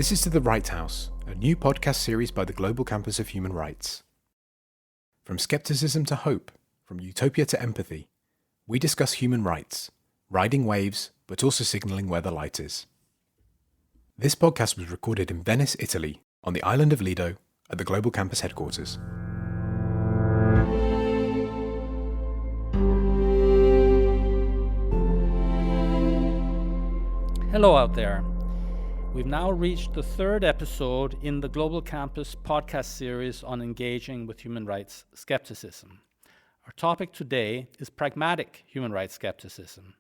This is To the Right House, a new podcast series by the Global Campus of Human Rights. From skepticism to hope, from utopia to empathy, we discuss human rights, riding waves, but also signalling where the light is. This podcast was recorded in Venice, Italy, on the island of Lido, at the Global Campus headquarters. Hello out there. We've now reached the third episode in the Global Campus podcast series on engaging with human rights skepticism. Our topic today is pragmatic human rights skepticism.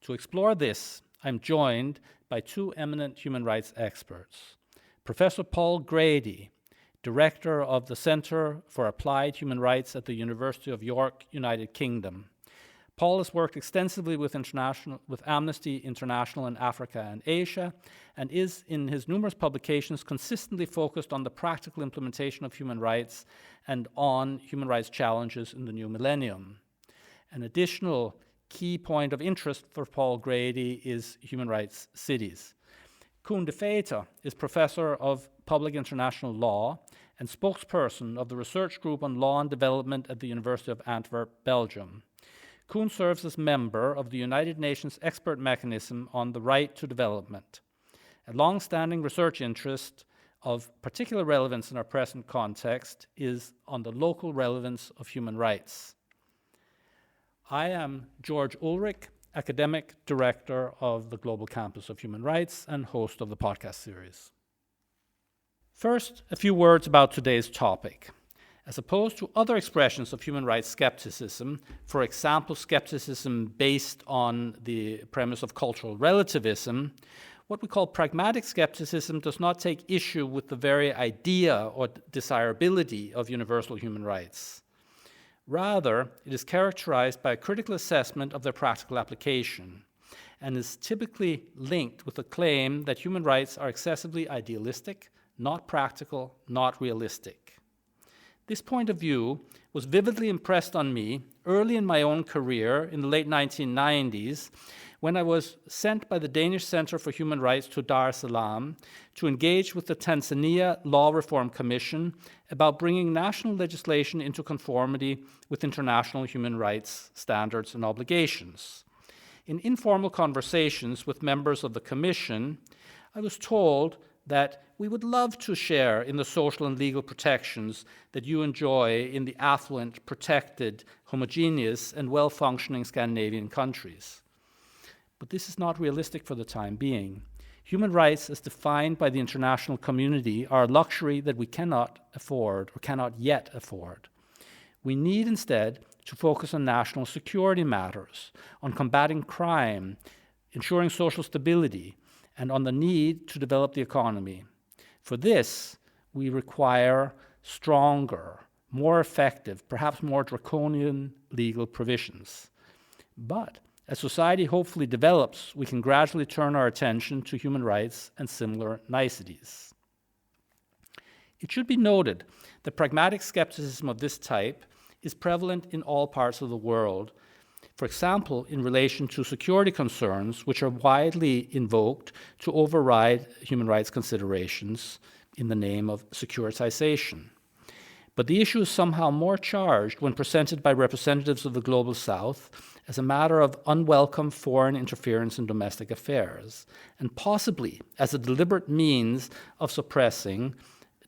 To explore this, I'm joined by two eminent human rights experts. Professor Paul Grady, Director of the Centre for Applied Human Rights at the University of York, United Kingdom. Paul has worked extensively with Amnesty International in Africa and Asia, and is, in his numerous publications, consistently focused on the practical implementation of human rights and on human rights challenges in the new millennium. An additional key point of interest for Paul Grady is human rights cities. Koen de Vete is Professor of Public International Law and spokesperson of the Research Group on Law and Development at the University of Antwerp, Belgium. Koen serves as member of the United Nations Expert Mechanism on the Right to Development, a long-standing research interest of particular relevance in our present context is on the local relevance of human rights. I am George Ulrich, Academic Director of the Global Campus of Human Rights and host of the podcast series. First, a few words about today's topic. As opposed to other expressions of human rights skepticism, for example, skepticism based on the premise of cultural relativism, what we call pragmatic skepticism does not take issue with the very idea or desirability of universal human rights. Rather, it is characterized by a critical assessment of their practical application and is typically linked with the claim that human rights are excessively idealistic, not practical, not realistic. This point of view was vividly impressed on me early in my own career in the late 1990s when I was sent by the Danish Center for Human Rights to Dar es Salaam to engage with the Tanzania Law Reform Commission about bringing national legislation into conformity with international human rights standards and obligations. In informal conversations with members of the commission, I was told that we would love to share in the social and legal protections that you enjoy in the affluent, protected, homogeneous, and well-functioning Scandinavian countries. But this is not realistic for the time being. Human rights, as defined by the international community, are a luxury that we cannot afford or cannot yet afford. We need instead to focus on national security matters, on combating crime, ensuring social stability, and on the need to develop the economy. For this, we require stronger, more effective, perhaps more draconian legal provisions. But as society hopefully develops, we can gradually turn our attention to human rights and similar niceties. It should be noted that pragmatic skepticism of this type is prevalent in all parts of the world. For example, in relation to security concerns, which are widely invoked to override human rights considerations in the name of securitization. But the issue is somehow more charged when presented by representatives of the Global South as a matter of unwelcome foreign interference in domestic affairs, and possibly as a deliberate means of suppressing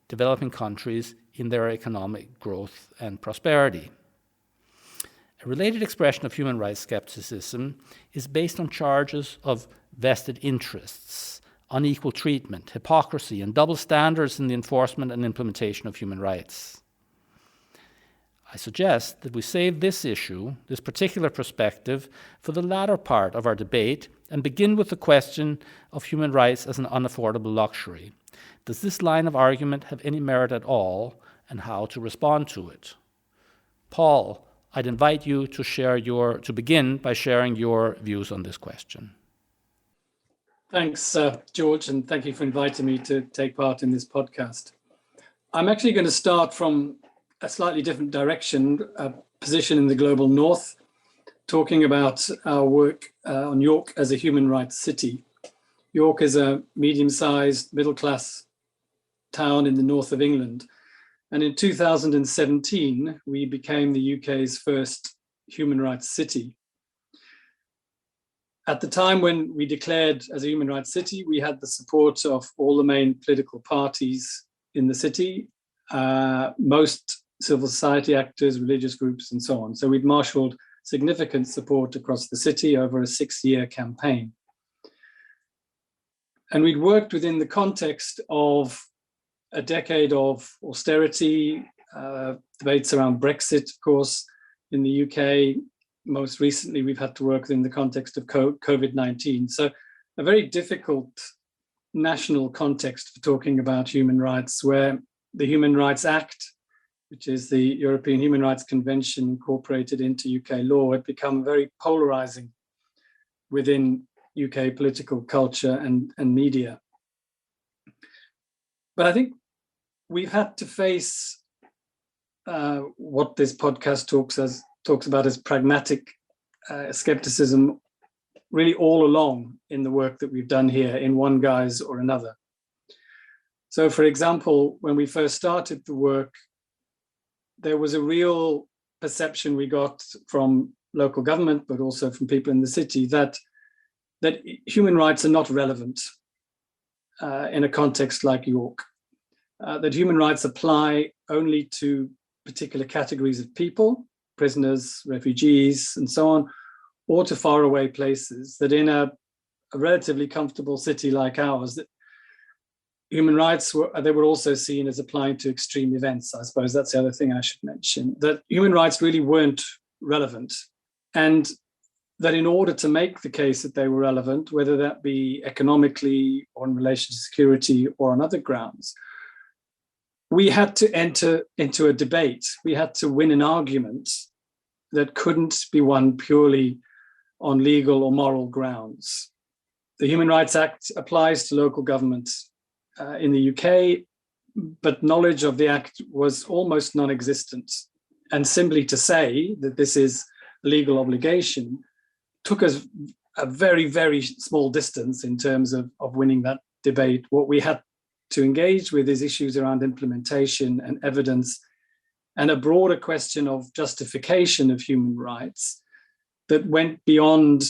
developing countries in their economic growth and prosperity. A related expression of human rights skepticism is based on charges of vested interests, unequal treatment, hypocrisy, and double standards in the enforcement and implementation of human rights. I suggest that we save this issue, this particular perspective, for the latter part of our debate and begin with the question of human rights as an unaffordable luxury. Does this line of argument have any merit at all, and how to respond to it? Paul, I'd invite you to begin by sharing your views on this question. Thanks, George, and thank you for inviting me to take part in this podcast. I'm actually going to start from a slightly different direction, a position in the global north, talking about our work on York as a human rights city. York is a medium-sized, middle-class town in the north of England. And in 2017, we became the UK's first human rights city. At the time when we declared as a human rights city, we had the support of all the main political parties in the city, most civil society actors, religious groups, and so on. So we'd marshaled significant support across the city over a 6-year campaign. And we'd worked within the context of a decade of austerity, debates around Brexit, of course, in the UK. Most recently, we've had to work within the context of COVID-19. So a very difficult national context for talking about human rights, where the Human Rights Act, which is the European Human Rights Convention incorporated into UK law, had become very polarizing within UK political culture and media. But I think we've had to face what this podcast talks about as pragmatic skepticism really all along in the work that we've done here in one guise or another. So, for example, when we first started the work, there was a real perception we got from local government, but also from people in the city, that human rights are not relevant in a context like York, that human rights apply only to particular categories of people, prisoners, refugees, and so on, or to faraway places, that in a relatively comfortable city like ours, that human rights were also seen as applying to extreme events. I suppose that's the other thing I should mention, that human rights really weren't relevant. And that in order to make the case that they were relevant, whether that be economically or in relation to security or on other grounds, we had to enter into a debate. We had to win an argument that couldn't be won purely on legal or moral grounds. The Human Rights Act applies to local government in the UK, but knowledge of the Act was almost non-existent. And simply to say that this is a legal obligation took us a very, very small distance in terms of winning that debate. What we had to engage with is issues around implementation and evidence, and a broader question of justification of human rights that went beyond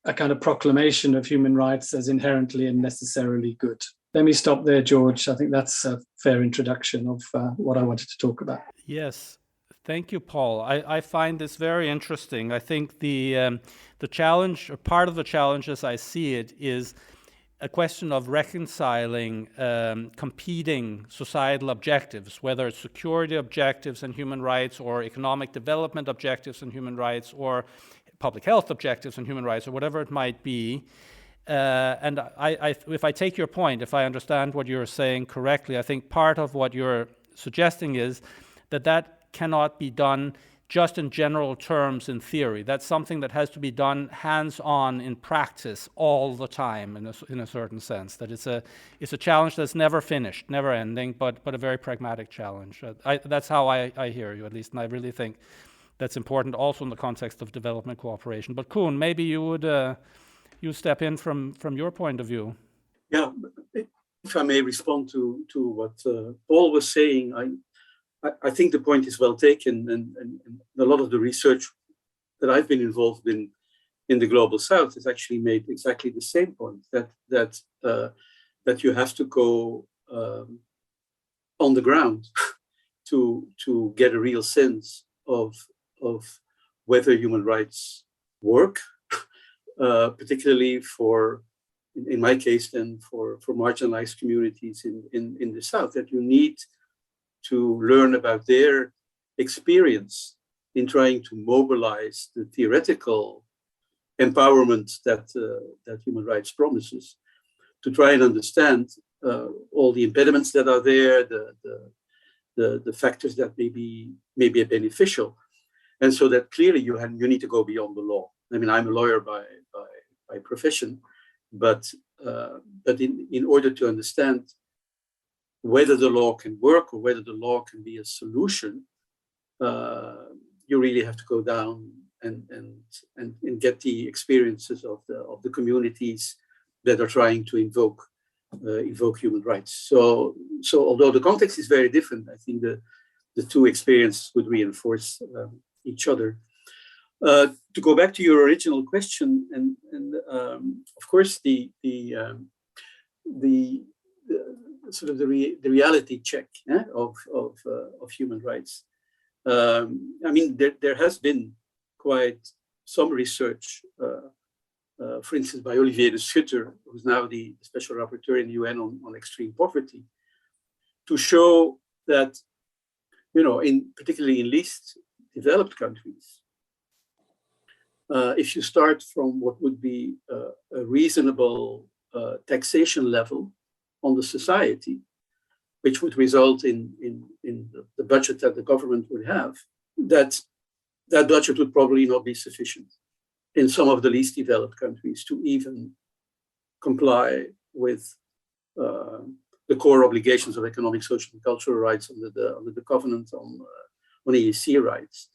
a kind of proclamation of human rights as inherently and necessarily good. Let me stop there, George. I think that's a fair introduction of what I wanted to talk about. Yes. Thank you, Paul. I find this very interesting. I think the challenge, or part of the challenge as I see it, is a question of reconciling competing societal objectives, whether it's security objectives and human rights, or economic development objectives and human rights, or public health objectives and human rights, or whatever it might be. And if I take your point, if I understand what you're saying correctly, I think part of what you're suggesting is that cannot be done just in general terms in theory. That's something that has to be done hands-on in practice all the time, in a certain sense. That it's a challenge that's never finished, never ending, but a very pragmatic challenge. That's how I hear you, at least, and I really think that's important also in the context of development cooperation. But Koen, maybe you would you step in from your point of view. Yeah, if I may respond to what Paul was saying, I think the point is well taken, and a lot of the research that I've been involved in the Global South has actually made exactly the same point, that you have to go on the ground to get a real sense of whether human rights work, particularly for, in my case, then for marginalized communities in the South, that you need to learn about their experience in trying to mobilize the theoretical empowerment that human rights promises, to try and understand all the impediments that are there, the factors that may be beneficial, and so that clearly you need to go beyond the law. I mean, I'm a lawyer by profession, but in order to understand whether the law can work or whether the law can be a solution, you really have to go down and get the experiences of the communities that are trying to invoke human rights. So although the context is very different, I think the two experiences would reinforce each other. To go back to your original question, and of course the sort of the reality check of human rights. I mean, there has been quite some research, for instance, by Olivier de Schutter, who's now the Special Rapporteur in the UN on extreme poverty, to show that, you know, particularly in least developed countries, if you start from what would be a reasonable taxation level on the society, which would result in the budget that the government would have, that budget would probably not be sufficient in some of the least developed countries to even comply with the core obligations of economic, social, and cultural rights under the Covenant on EEC rights,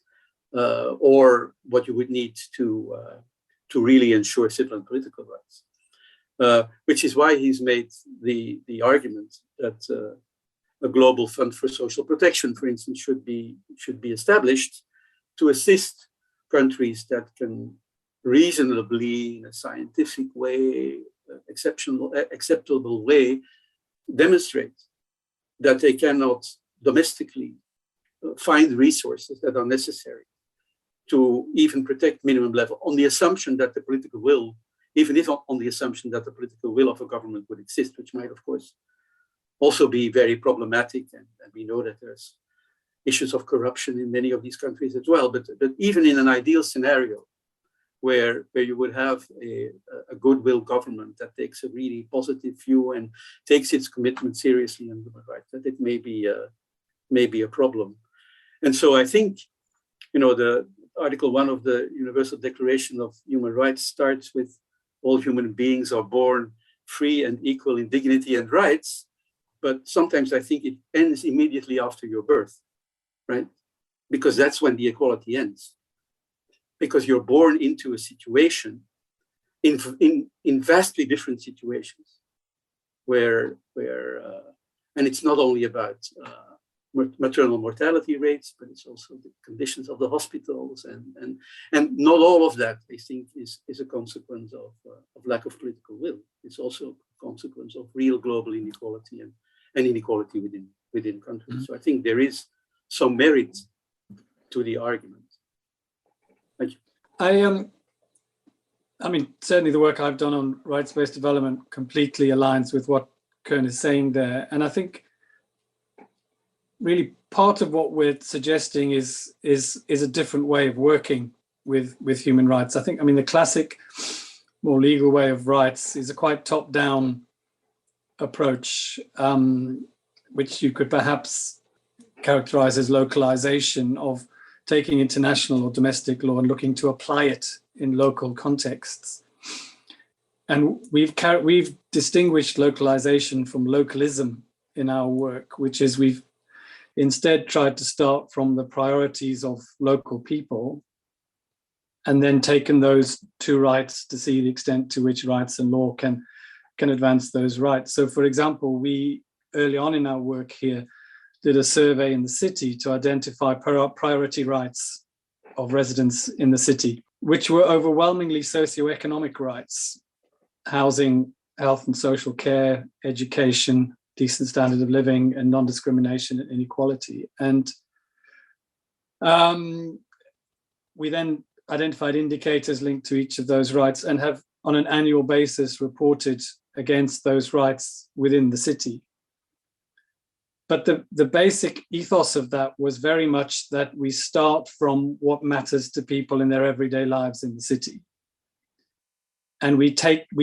or what you would need to really ensure civil and political rights. Which is why he's made the argument that a global fund for social protection, for instance, should be established to assist countries that can reasonably, in a scientific way, acceptable way, demonstrate that they cannot domestically find resources that are necessary to even protect minimum level, on the assumption that the political will, even if on the assumption that the political will of a government would exist, which might, of course, also be very problematic. And we know that there's issues of corruption in many of these countries as well. But even in an ideal scenario where you would have a goodwill government that takes a really positive view and takes its commitment seriously on human rights, that it may be a problem. And so I think, you know, the Article 1 of the Universal Declaration of Human Rights starts with all human beings are born free and equal in dignity and rights. But sometimes I think it ends immediately after your birth, right? Because that's when the equality ends. Because you're born into a situation, in vastly different situations, where and it's not only about maternal mortality rates, but it's also the conditions of the hospitals, and not all of that, I think, is a consequence of lack of political will. It's also a consequence of real global inequality and inequality within countries. Mm-hmm. So I think there is some merit to the argument. Thank you. I mean, certainly the work I've done on rights-based development completely aligns with what Koen is saying there. And I think really part of what we're suggesting is a different way of working with human rights. I think, I mean, the classic, more legal way of rights is a quite top-down approach, which you could perhaps characterize as localization of taking international or domestic law and looking to apply it in local contexts. And we've distinguished localization from localism in our work, which is we've instead tried to start from the priorities of local people and then taken those two rights to see the extent to which rights and law can advance those rights. So, for example, we early on in our work here did a survey in the city to identify priority rights of residents in the city, which were overwhelmingly socioeconomic rights: housing, health and social care, education, decent standard of living, and non-discrimination and inequality. And we then identified indicators linked to each of those rights and have on an annual basis reported against those rights within the city. But the basic ethos of that was very much that we start from what matters to people in their everyday lives in the city. And we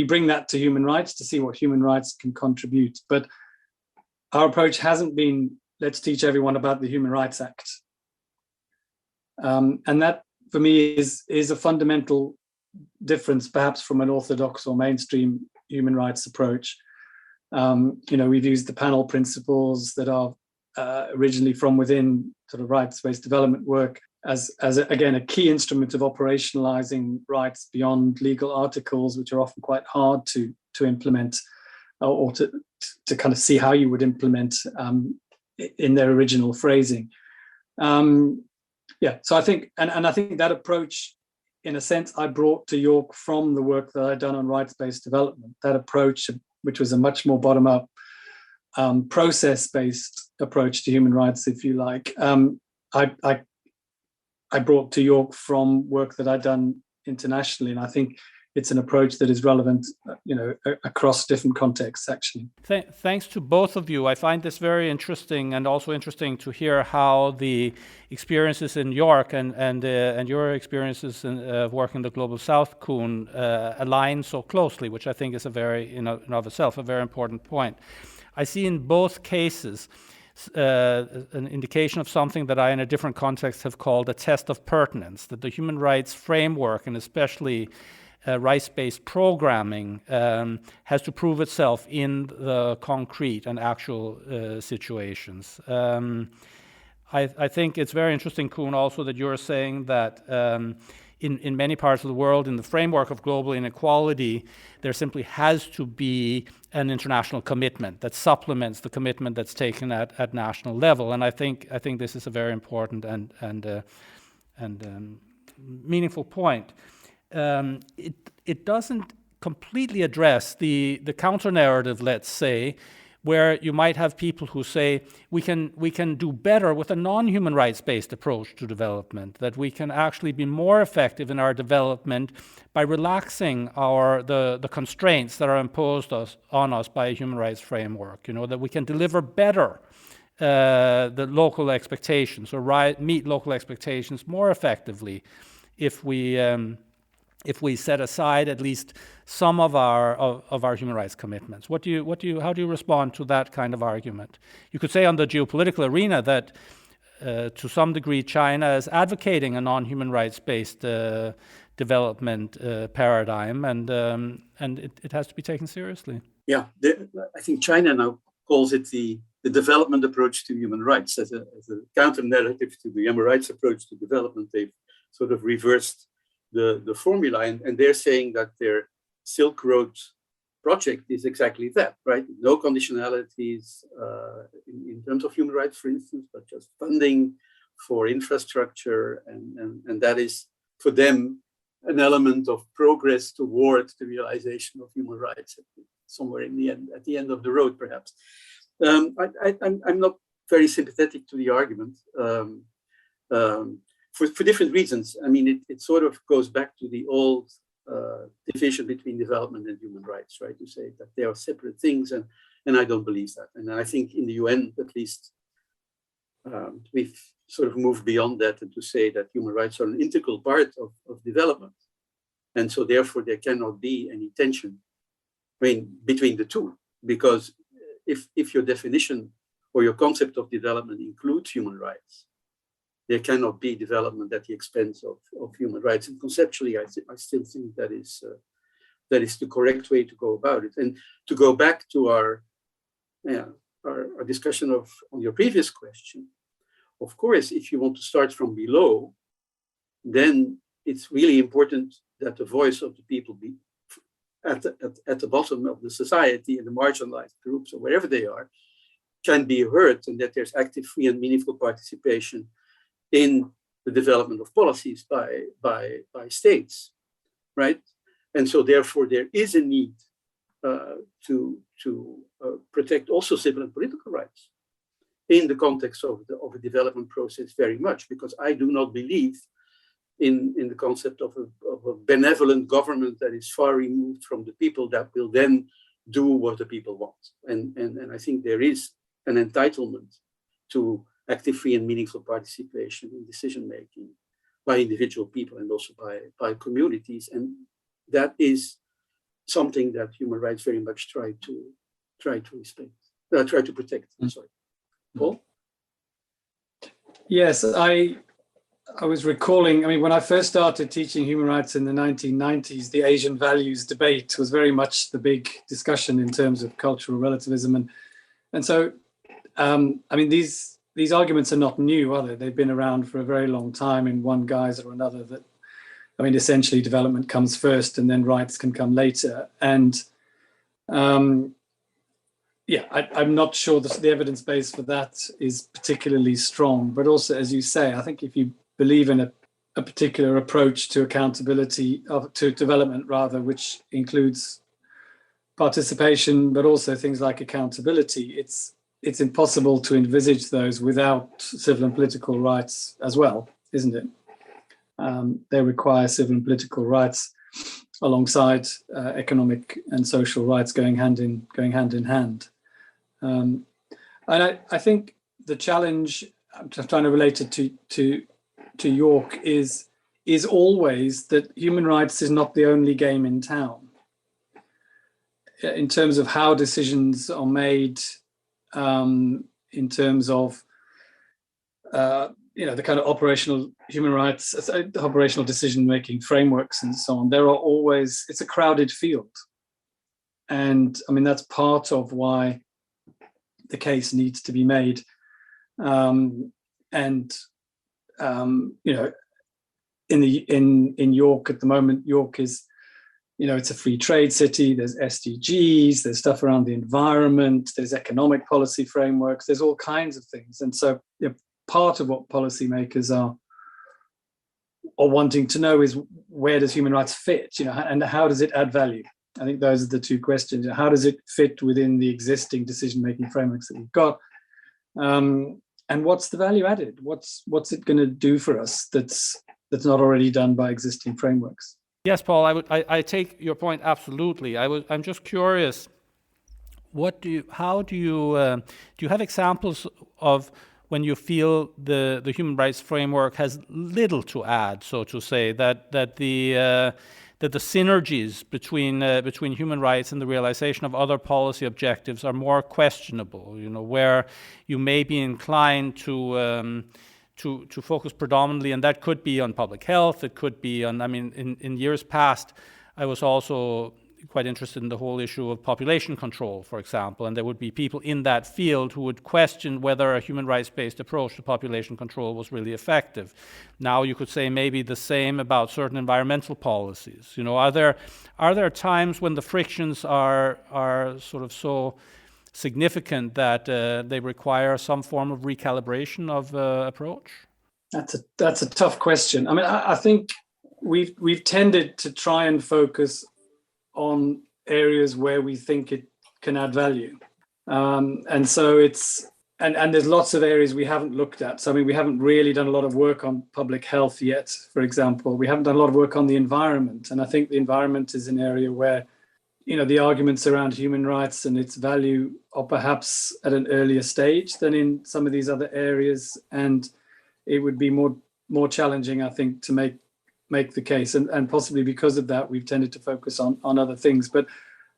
bring that to human rights to see what human rights can contribute. But our approach hasn't been, let's teach everyone about the Human Rights Act. And that, for me, is a fundamental difference, perhaps, from an orthodox or mainstream human rights approach. We've used the panel principles that are originally from within sort of rights-based development work as again, a key instrument of operationalizing rights beyond legal articles, which are often quite hard to to implement, or to kind of see how you would implement in their original phrasing. So I think, and I think that approach, in a sense, I brought to York from the work that I'd done on rights-based development. That approach, which was a much more bottom-up, process-based approach to human rights, if you like, I brought to York from work that I'd done internationally, and I think it's an approach that is relevant, across different contexts, actually. Thanks to both of you. I find this very interesting, and also interesting to hear how the experiences in York and your experiences of working in the Global South, Kuhn, align so closely, which I think is a very, in and of itself, a very important point. I see in both cases an indication of something that I, in a different context, have called a test of pertinence, that the human rights framework, and especially rights-based programming, has to prove itself in the concrete and actual situations. I think it's very interesting, Kuhn, also that you're saying that in many parts of the world, in the framework of global inequality, there simply has to be an international commitment that supplements the commitment that's taken at national level. And I think this is a very important and meaningful point. It doesn't completely address the counter narrative, let's say, where you might have people who say we can do better with a non-human rights-based approach to development, that we can actually be more effective in our development by relaxing the constraints that are imposed on us by a human rights framework, that we can deliver better the local expectations, or meet local expectations more effectively if we set aside at least some of our human rights commitments. How do you respond to that kind of argument? You could say on the geopolitical arena that to some degree China is advocating a non-human rights-based development paradigm, and it has to be taken seriously. Yeah, I think China now calls it the development approach to human rights as a counter narrative to the human rights approach to development. They've sort of reversed the formula, and they're saying that their Silk Road project is exactly that, right? No conditionalities in terms of human rights, for instance, but just funding for infrastructure, and that is for them an element of progress towards the realization of human rights somewhere at the end of the road, perhaps. I'm not very sympathetic to the argument. For different reasons. I mean, it sort of goes back to the old division between development and human rights, right? To say that they are separate things, and I don't believe that. And I think in the UN, at least, we've sort of moved beyond that, and to say that human rights are an integral part of development. And so therefore there cannot be any tension, between the two, because if your definition or your concept of development includes human rights, there cannot be development at the expense of human rights. And conceptually, I still think that is the correct way to go about it. And to go back to our discussion on your previous question, of course, if you want to start from below, then it's really important that the voice of the people be at the bottom of the society, and the marginalized groups, or wherever they are, can be heard, and that there's active, free, and meaningful participation in the development of policies by states, right? And so therefore there is a need to protect also civil and political rights in the context of a development process very much, because I do not believe in the concept of a benevolent government that is far removed from the people, that will then do what the people want. And I think there is an entitlement to active, free, and meaningful participation in decision-making by individual people and also by communities. And that is something that human rights very much try to protect. I'm sorry. Paul? Yes, I was recalling, when I first started teaching human rights in the 1990s, the Asian values debate was very much the big discussion in terms of cultural relativism. And so, these arguments are not new, are they? They've been around for a very long time in one guise or another, that, essentially development comes first and then rights can come later. And I'm not sure the evidence base for that is particularly strong. But also, as you say, I think if you believe in a particular approach to accountability, to development rather, which includes participation, but also things like accountability, it's impossible to envisage those without civil and political rights as well, isn't it? They require civil and political rights alongside economic and social rights going hand in hand. And I think the challenge, I'm just trying to relate it to York, is always that human rights is not the only game in town. In terms of how decisions are made, in terms of the kind of operational human rights, operational decision-making frameworks and so on, it's a crowded field. And I mean, that's part of why the case needs to be made. In York at the moment, York is, it's a free trade city. There's SDGs, there's stuff around the environment, there's economic policy frameworks, there's all kinds of things. And so part of what policymakers are wanting to know is, where does human rights fit, and how does it add value? I think those are the two questions. How does it fit within the existing decision-making frameworks that we've got? And what's the value added? What's it going to do for us that's not already done by existing frameworks? Yes, Paul, I take your point absolutely. I'm just curious, do you have examples of when you feel the human rights framework has little to add, so to say, that the synergies between human rights and the realization of other policy objectives are more questionable, where you may be inclined to focus predominantly, and that could be on public health, it could be on, in years past, I was also quite interested in the whole issue of population control, for example, and there would be people in that field who would question whether a human rights-based approach to population control was really effective. Now you could say maybe the same about certain environmental policies. Are there times when the frictions are sort of so significant that they require some form of recalibration of approach? That's a tough question. I think we've tended to try and focus on areas where we think it can add value, and so and there's lots of areas we haven't looked at. So we haven't really done a lot of work on public health yet, for example. We haven't done a lot of work on the environment, and I think the environment is an area where the arguments around human rights and its value are perhaps at an earlier stage than in some of these other areas, and it would be more challenging, I think, to make the case, and possibly because of that we've tended to focus on other things. But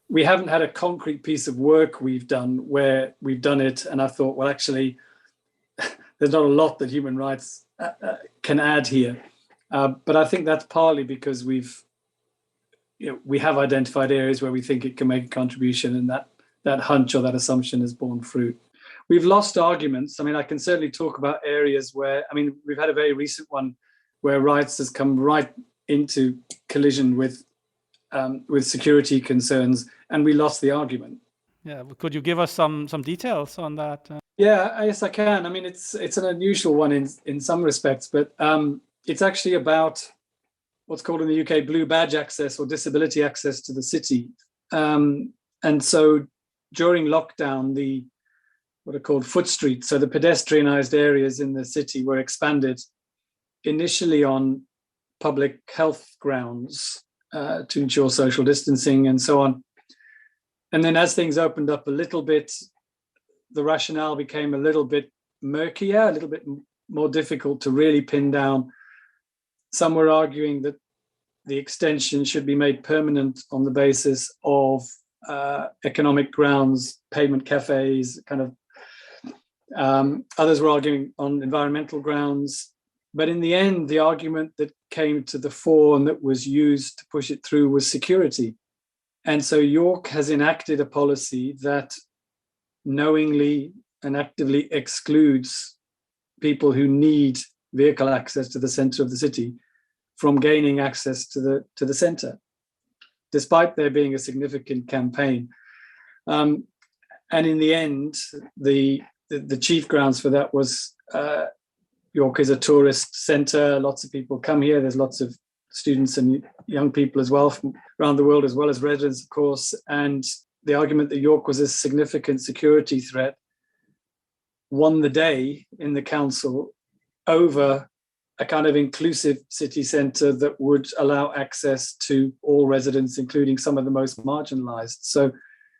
we haven't had a concrete piece of work we've done where we've done it and I thought, well, actually there's not a lot that human rights can add here, but I think that's partly because we have identified areas where we think it can make a contribution, and that hunch or that assumption has borne fruit. We've lost arguments. I can certainly talk about areas where, we've had a very recent one where rights has come right into collision with security concerns, and we lost the argument. Yeah, could you give us some details on that? Yeah, yes, I can. It's an unusual one in some respects, but it's actually about what's called in the UK blue badge access or disability access to the city. And so during lockdown, what are called foot streets, so the pedestrianised areas in the city, were expanded initially on public health grounds to ensure social distancing and so on. And then as things opened up a little bit, the rationale became a little bit murkier, a little bit more difficult to really pin down. Some were arguing that the extension should be made permanent on the basis of economic grounds, payment cafes, kind of. Others were arguing on environmental grounds. But in the end, the argument that came to the fore and that was used to push it through was security. And so York has enacted a policy that knowingly and actively excludes people who need vehicle access to the centre of the city from gaining access to the centre, despite there being a significant campaign. And in the end, the chief grounds for that was York is a tourist centre. Lots of people come here. There's lots of students and young people as well from around the world, as well as residents, of course. And the argument that York was a significant security threat won the day in the council over a kind of inclusive city centre that would allow access to all residents, including some of the most marginalised. So,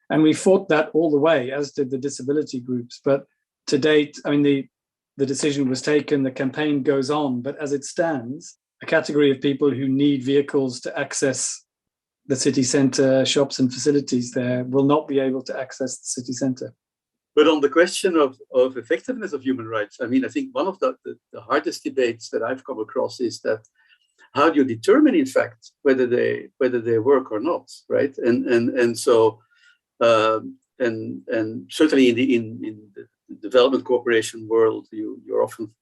and we fought that all the way, as did the disability groups. But to date, I mean, the decision was taken, the campaign goes on, but as it stands, a category of people who need vehicles to access the city centre, shops and facilities there will not be able to access the city centre. But on the question of effectiveness of human rights, I mean, I think one of the hardest debates that I've come across is that how do you determine, in fact, whether they work or not, right? And so certainly in the development cooperation world, you're often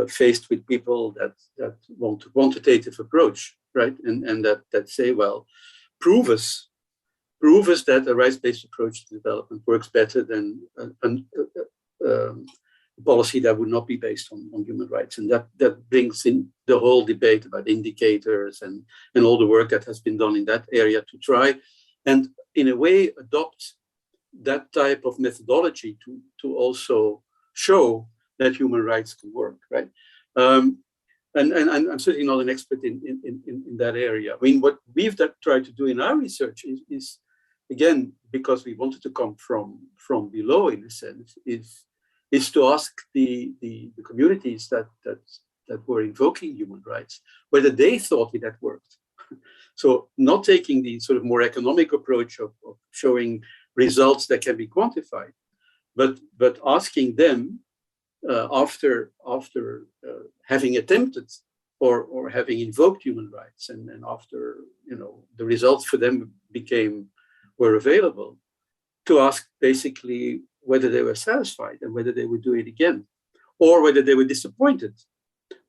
faced with people that want a quantitative approach, right? And that say, well, prove us that a rights-based approach to development works better than a policy that would not be based on human rights. And that brings in the whole debate about indicators and all the work that has been done in that area to try and in a way adopt that type of methodology to also show that human rights can work, right? And I'm certainly not an expert in that area. I mean, what we've tried to do in our research is again, because we wanted to come from below, in a sense, is to ask the communities that were invoking human rights whether they thought it had worked. So not taking the sort of more economic approach of showing results that can be quantified, but asking them after having attempted or having invoked human rights and after the results for them were available, to ask basically whether they were satisfied and whether they would do it again, or whether they were disappointed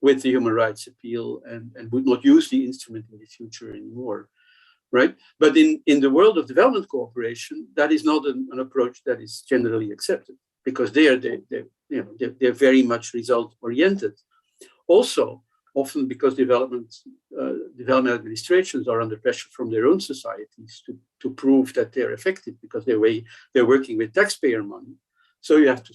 with the human rights appeal and would not use the instrument in the future anymore, right? But in the world of development cooperation, that is not an approach that is generally accepted, because they're very much result oriented. Also, often because development administrations are under pressure from their own societies to prove that they're effective, because they're working with taxpayer money. So you have to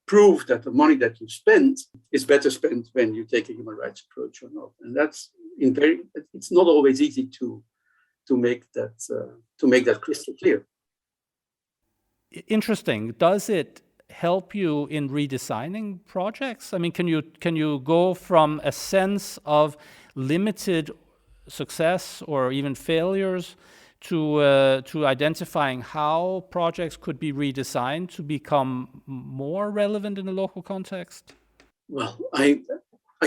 prove that the money that you spend is better spent when you take a human rights approach or not. And that's it's not always easy to make that crystal clear. Interesting. Does it help you in redesigning projects? I mean, can you go from a sense of limited success or even failures to identifying how projects could be redesigned to become more relevant in a local context? Well, I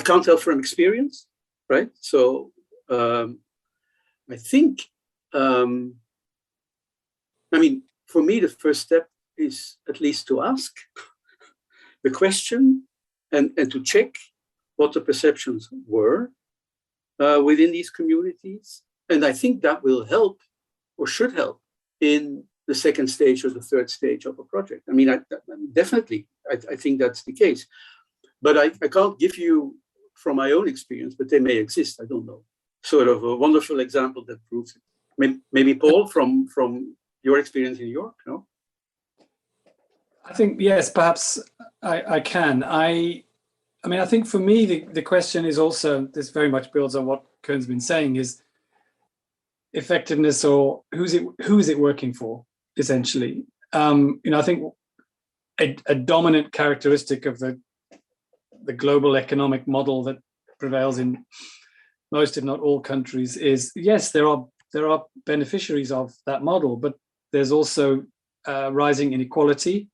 can't tell from experience, right? So I think, for me, the first step is at least to ask the question and to check what the perceptions were within these communities. And I think that will help, or should help, in the second stage or the third stage of a project. I mean, definitely, I think that's the case. But I can't give you from my own experience, but they may exist, I don't know, sort of a wonderful example that proves it. Maybe Paul, from your experience in New York, no? I think, yes, perhaps I can. I think for me, the question is also, this very much builds on what Koen's been saying, is effectiveness, or who is it working for, essentially. I think a dominant characteristic of the global economic model that prevails in most, if not all, countries is, yes, there are beneficiaries of that model, but there's also rising inequality,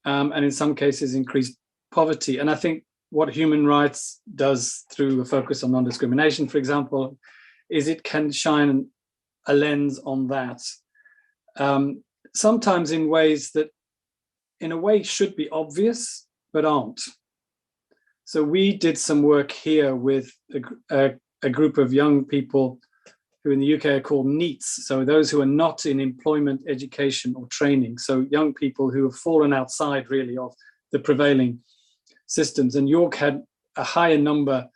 and in some cases increased poverty. And I think what human rights does through a focus on non-discrimination, for example, is it can shine a lens on that, sometimes in ways that in a way should be obvious, but aren't. So we did some work here with a group of young people who in the UK are called NEETs, so those who are not in employment, education, or training. So young people who have fallen outside really of the prevailing systems. And York had a higher number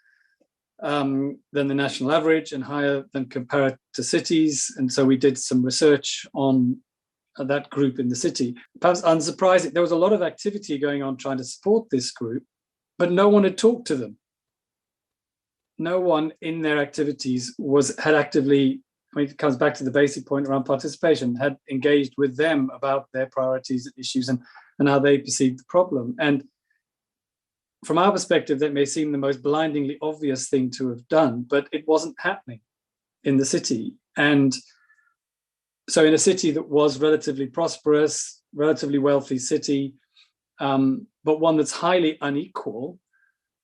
than the national average and higher than compared to cities. And so we did some research on that group in the city. Perhaps unsurprising, there was a lot of activity going on trying to support this group, but no one had talked to them. No one in their activities had actively, it comes back to the basic point around participation, had engaged with them about their priorities and issues and how they perceived the problem. And from our perspective, that may seem the most blindingly obvious thing to have done, but it wasn't happening in the city. And so in a city that was relatively prosperous, relatively wealthy city, but one that's highly unequal,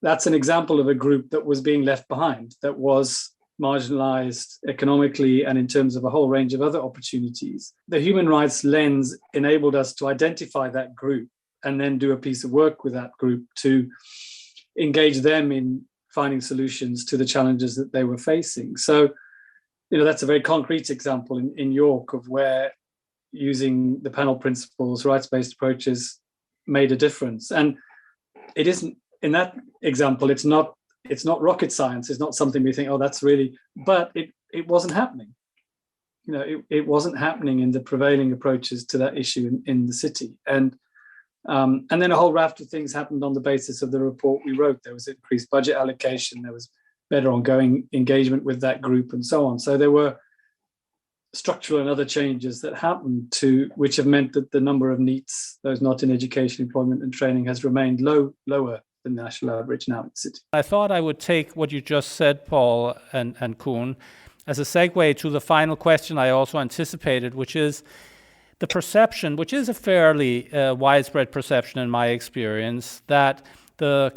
that's an example of a group that was being left behind, that was marginalized economically and in terms of a whole range of other opportunities. The human rights lens enabled us to identify that group and then do a piece of work with that group to engage them in finding solutions to the challenges that they were facing. So, that's a very concrete example in York of where using the panel principles, rights-based approaches made a difference. And it isn't, in that example, it's not rocket science. It's not something we think, oh, that's really, but it wasn't happening. It wasn't happening in the prevailing approaches to that issue in the city. And then a whole raft of things happened on the basis of the report we wrote. There was increased budget allocation, there was better ongoing engagement with that group and so on. So there were structural and other changes that happened which have meant that the number of NEETs, those not in education, employment and training, has remained lower than the national average now in the city. I thought I would take what you just said, Paul and Koen, as a segue to the final question I also anticipated, which is the perception, which is a fairly widespread perception in my experience, that the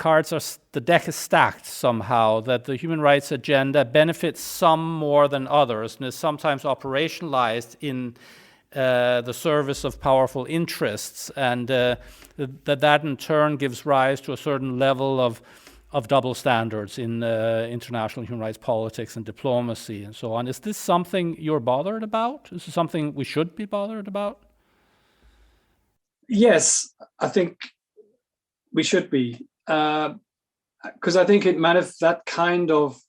deck is stacked somehow, that the human rights agenda benefits some more than others and is sometimes operationalized in the service of powerful interests, and that in turn gives rise to a certain level of double standards in international human rights politics and diplomacy and so on. Is this something you're bothered about? Is this something we should be bothered about? Yes, I think we should be, because I think that kind of,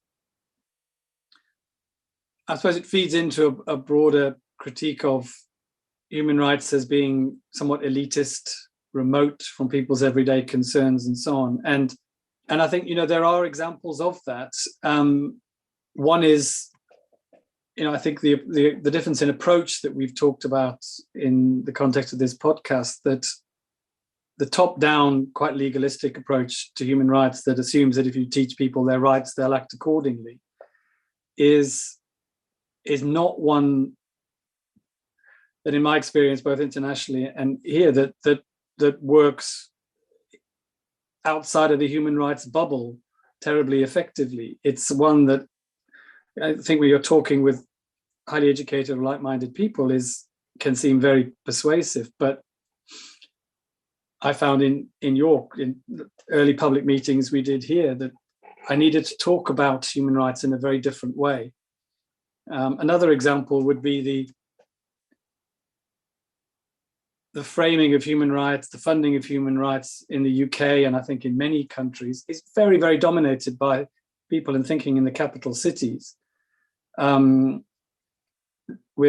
I suppose it feeds into a broader critique of human rights as being somewhat elitist, remote from people's everyday concerns and so on. And I think, there are examples of that. One is, I think the difference in approach that we've talked about in the context of this podcast, that the top-down, quite legalistic approach to human rights that assumes that if you teach people their rights, they'll act accordingly, is not one that, in my experience, both internationally and here, that works outside of the human rights bubble terribly effectively. It's one that I think when you're talking with highly educated or like-minded people can seem very persuasive, but I found in York, in early public meetings we did here, that I needed to talk about human rights in a very different way. Another example would be the framing of human rights, the funding of human rights in the UK, and I think in many countries, is very, very dominated by people and thinking in the capital cities. We're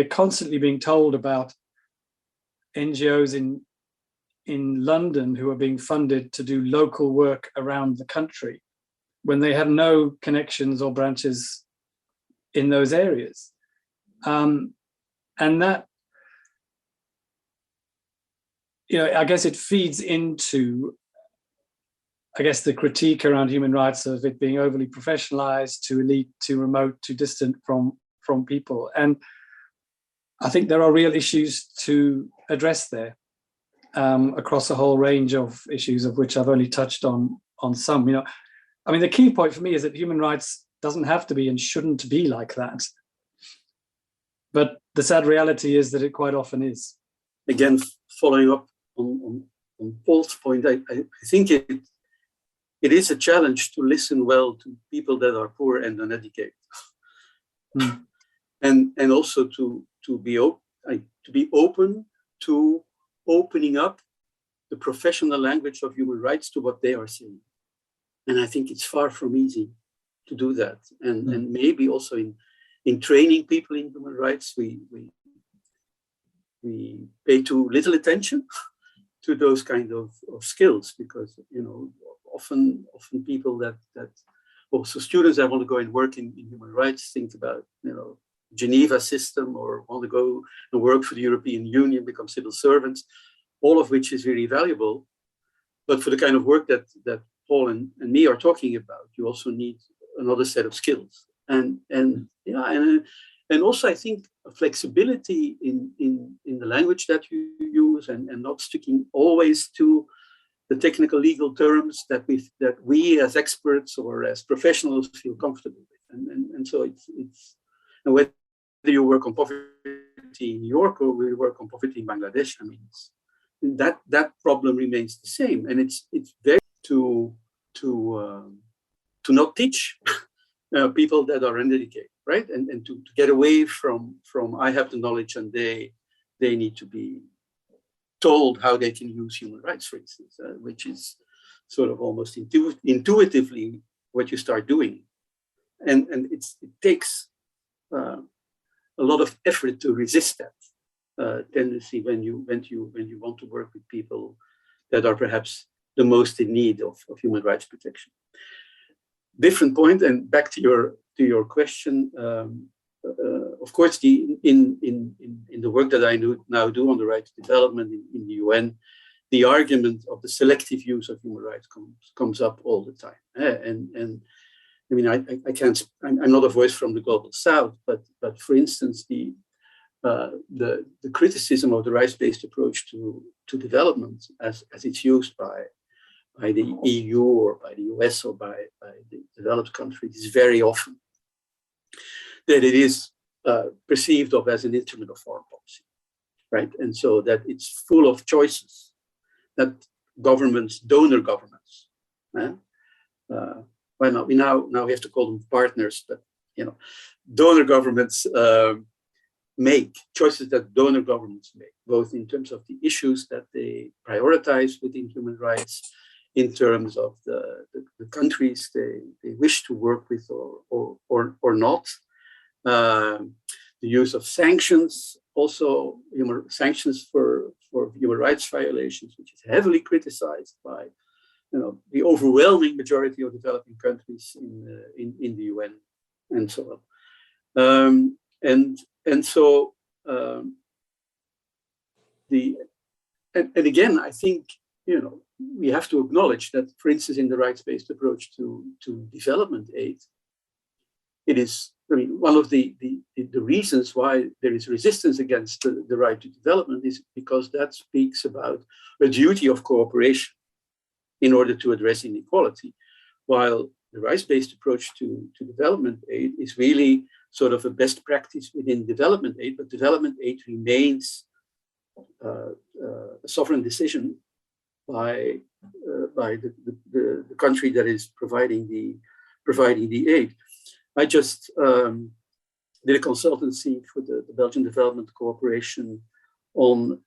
constantly being told about NGOs in London who are being funded to do local work around the country when they have no connections or branches in those areas. And that, I guess it feeds into, the critique around human rights of it being overly professionalized, too elite, too remote, too distant from people. And I think there are real issues to address there, across a whole range of issues, of which I've only touched on some. The key point for me is that human rights doesn't have to be and shouldn't be like that. But the sad reality is that it quite often is. Again, following up on Paul's point, I think it is a challenge to listen well to people that are poor and uneducated. and also to be open to opening up the professional language of human rights to what they are saying. And I think it's far from easy to do that. And maybe also in training people in human rights, we pay too little attention to those kind of skills, because often people that also students that want to go and work in human rights think about Geneva system, or want to go and work for the European Union, become civil servants, all of which is really valuable. But for the kind of work that Paul and me are talking about, you also need another set of skills. And also I think a flexibility in the language that you use, and not sticking always to the technical legal terms that we as experts or as professionals feel comfortable with. And so it's and whether you work on poverty in New York or we work on poverty in Bangladesh, I mean, that problem remains the same. And it's very to not teach people that are uneducated, right? And to get away from I have the knowledge and they need to be told how they can use human rights, for instance, which is sort of almost intuitively what you start doing. And it takes a lot of effort to resist that tendency when you want to work with people that are perhaps the most in need of human rights protection. Different point, and back to your question. Of course, in the work that I now do on the right to development in the UN, the argument of the selective use of human rights comes up all the time. And I mean, I can't. I'm not a voice from the global South, but for instance, the criticism of the rights-based approach to development as it's used by the EU or by the US or by the developed countries is very often that it is perceived of as an instrument of foreign policy, right? And so that it's full of choices that donor governments, well, now we have to call them partners, but donor governments make choices that donor governments make, both in terms of the issues that they prioritize within human rights, in terms of the countries they wish to work with or not. The use of sanctions, also sanctions for human rights violations, which is heavily criticized by the overwhelming majority of developing countries in the UN, and so on. And so again, I think we have to acknowledge that, for instance, in the rights-based approach to development aid, it is, I mean, one of the reasons why there is resistance against the right to development is because that speaks about a duty of cooperation in order to address inequality, while the rights-based approach to development aid is really sort of a best practice within development aid, but development aid remains a sovereign decision by the country that is providing the aid. I just did a consultancy for the Belgian Development Corporation on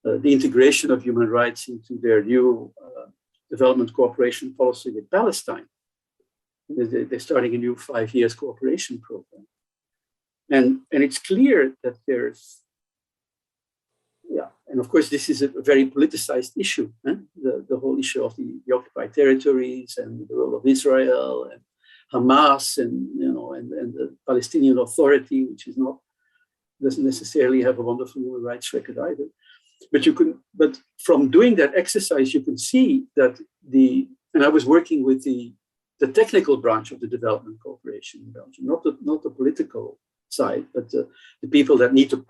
the integration of human rights into their new development cooperation policy with Palestine. They're starting a new 5 years cooperation program. And it's clear that there's, and of course, this is a very politicized issue, the whole issue of the occupied territories and the role of Israel and Hamas and the Palestinian Authority, which doesn't necessarily have a wonderful human rights record either. But from doing that exercise, you can see that and I was working with the technical branch of the development cooperation in Belgium, not the political side, but the people that need to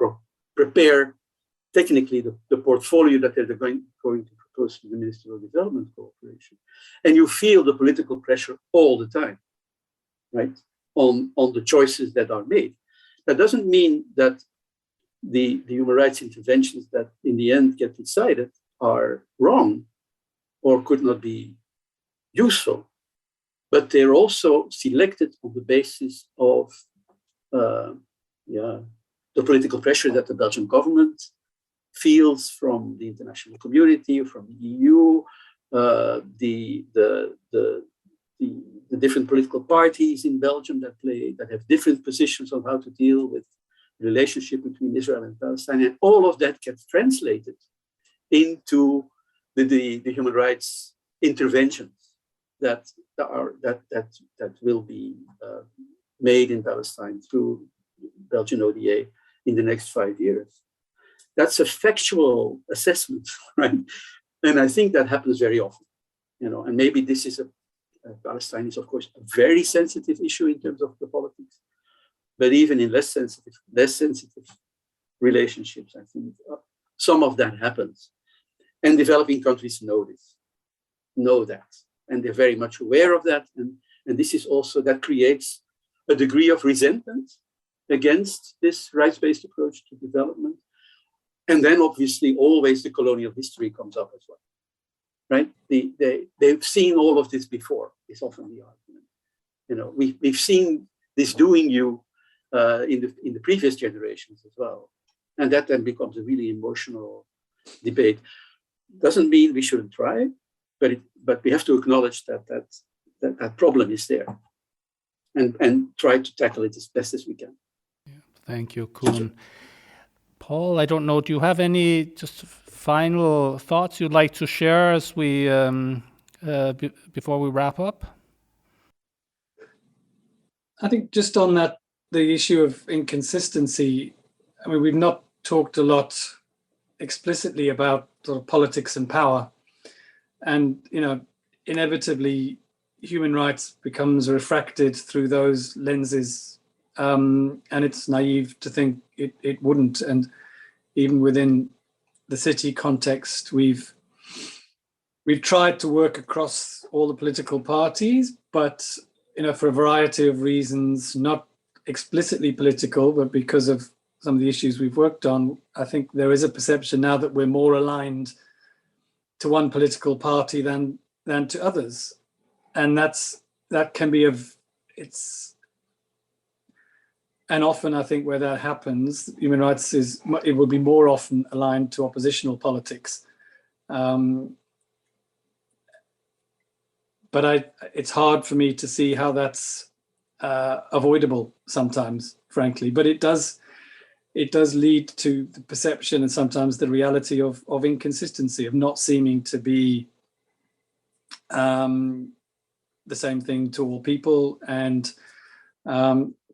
prepare technically the portfolio that they're going to propose to the Minister of Development Cooperation. And you feel the political pressure all the time, right, on the choices that are made. That doesn't mean that the human rights interventions that in the end get decided are wrong or could not be useful, but they're also selected on the basis of the political pressure that the Belgian government feels from the international community, from the EU, the different political parties in Belgium that have different positions on how to deal with the relationship between Israel and Palestine, and all of that gets translated into the human rights interventions that will be made in Palestine through Belgian ODA in the next 5 years. That's a factual assessment, right? And I think that happens very often, and maybe this is Palestine is, of course, a very sensitive issue in terms of the politics, but even in less sensitive relationships, I think some of that happens. And developing countries know that, and they're very much aware of that. And this is also, that creates a degree of resentment against this rights-based approach to development. And then obviously always the colonial history comes up as well, right? They've seen all of this before, is often the argument. We've seen this doing you in the previous generations as well. And that then becomes a really emotional debate. Doesn't mean we shouldn't try, but we have to acknowledge that problem is there and try to tackle it as best as we can. Yeah, thank you, Koen. Paul, I don't know, do you have any just final thoughts you'd like to share as we before we wrap up? I think just on that, the issue of inconsistency, I mean, we've not talked a lot explicitly about sort of politics and power. And, inevitably, human rights becomes refracted through those lenses. And it's naive to think it wouldn't. And even within the city context, we've tried to work across all the political parties, but for a variety of reasons, not explicitly political, but because of some of the issues we've worked on, I think there is a perception now that we're more aligned to one political party than to others. And that can be and often I think where that happens, human rights it will be more often aligned to oppositional politics. But it's hard for me to see how that's avoidable sometimes, frankly. But it does lead to the perception and sometimes the reality of inconsistency, of not seeming to be the same thing to all people, and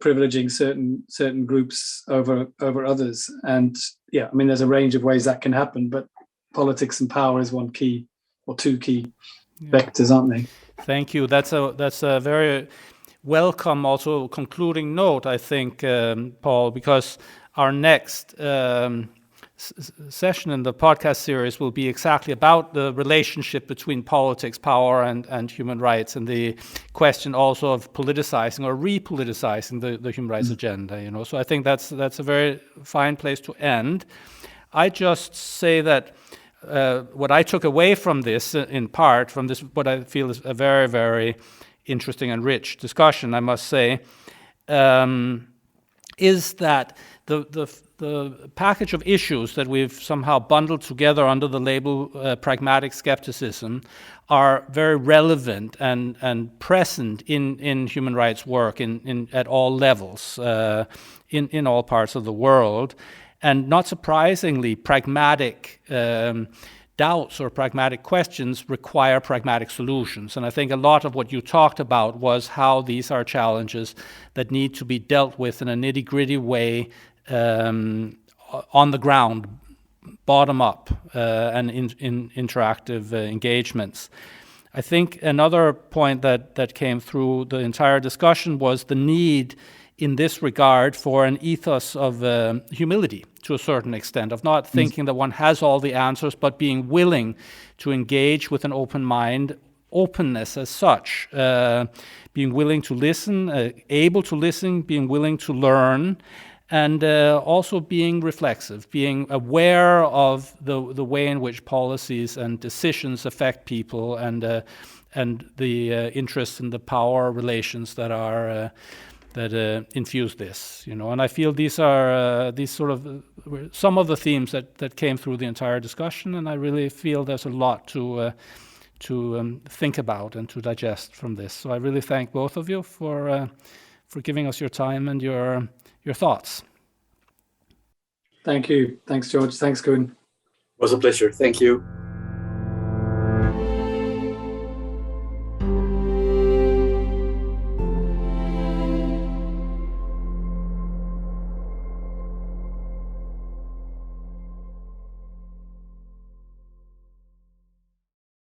privileging certain groups over others. And yeah, I mean, there's a range of ways that can happen, but politics and power is one key or two key vectors, aren't they? Thank you. That's a very welcome, also concluding note, I think, Paul, because our next session in the podcast series will be exactly about the relationship between politics, power, and human rights, and the question also of politicizing or repoliticizing the human rights agenda. So I think that's a very fine place to end. I just say that what I took away from this, in part, from this, what I feel is a very, very interesting and rich discussion, I must say, is that the package of issues that we've somehow bundled together under the label pragmatic skepticism are very relevant and present in human rights work at all levels, in all parts of the world. And not surprisingly, pragmatic doubts or pragmatic questions require pragmatic solutions. And I think a lot of what you talked about was how these are challenges that need to be dealt with in a nitty-gritty way, on the ground, bottom up, and in interactive engagements. I think another point that came through the entire discussion was the need in this regard for an ethos of humility to a certain extent, of not thinking that one has all the answers, but being willing to engage with an open mind, openness as such, being willing to listen, able to listen, being willing to learn, and also being reflexive, being aware of the way in which policies and decisions affect people, and the interests and the power relations that are infuse this, and I feel these are some of the themes that came through the entire discussion, and I really feel there's a lot to think about and to digest from this. So I really thank both of you for giving us your time and your thoughts. Thank you. Thanks, George. Thanks, Koen. It was a pleasure. Thank you.